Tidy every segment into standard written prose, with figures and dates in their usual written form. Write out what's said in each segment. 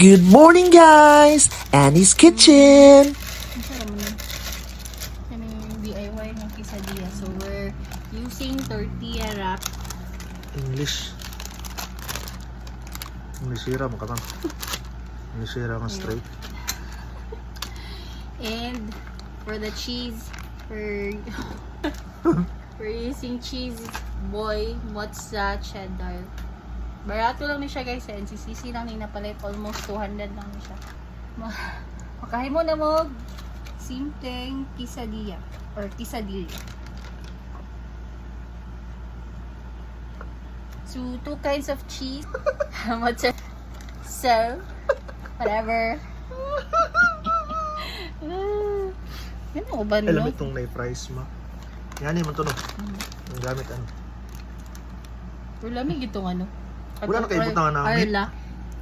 Good morning, guys! Annie's Kitchen! Kami DIY ng quesadilla. So, we're using tortilla wrap. Englishira mo ka tam. Englishira nga straight. And for the cheese, we're using cheese boy, mozza, cheddar. Barato lang ni siya guys. Sa NCCC lang ni napalit. Almost 200 lang ni siya. Makahin mo na mo simpleng quesadilla or quesadilla. So, 2 kinds of cheese. Mozza. So, whatever. Ano ba no? Alam itong na-price mo. Yan mo to no. Ang gamit ano. Wala may gitong ano. Wala na kayo butang na meat? Arla.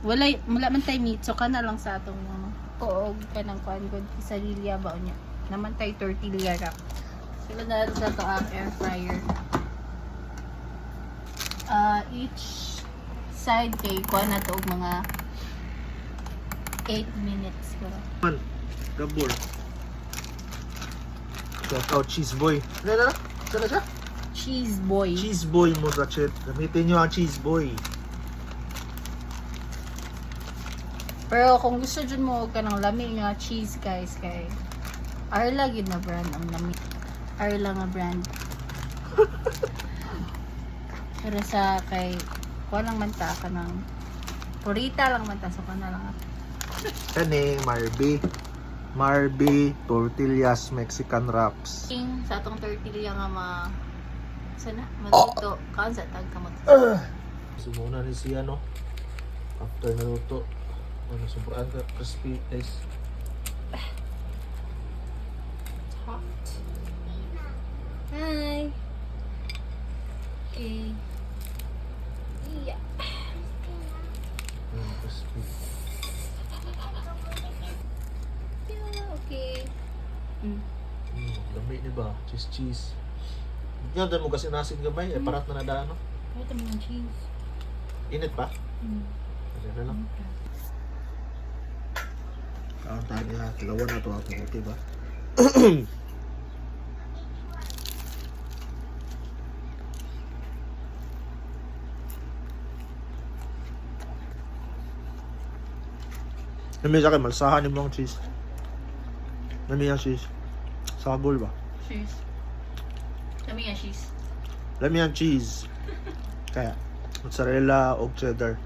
Wala man tayo meat. So, kana lang sa atong poog ka ng kuan good quesadilla ba niya. Naman tayo tortilla wrap. Sila na sa to ang air fryer. Each side kay kuan na to og mga 8 minutes ko. Man, gabol. Shout out cheese boy. Ano? Sana siya? Cheese boy. Cheese boy mo sa chat. Gamitin nyo ang cheese boy. Pero kung gusto dyan mo ka ng lami nga cheese guys kay Arla gid na brand ang lami. Arla nga brand. Pero sa kay kuha lang man ta ka ng purita lang man ta so kana lang. Kani, Marby Tortillas Mexican Wraps. King sa atong tortilla nga sana maluto kan sa tag kamot. Sumuna ni siya no. After naluto, ano sobrang crispy guys. Hot. Hi. Okay. Yeah. Crispy. Yeah, okay. Lami di ba? Cheese. Yan dan mo kasi nasin gamay, parat na nadaan no. Kahit naman ng cheese. Init pa? Ano na lang. Kaon tayo niya, tilawan na ito ating uti ba? Nami sa akin, malsahan mo ang cheese. Nami ang cheese. Sagol ba? Cheese. Kami nga cheese. Nami ang cheese. Kaya, mozzarella o cheddar.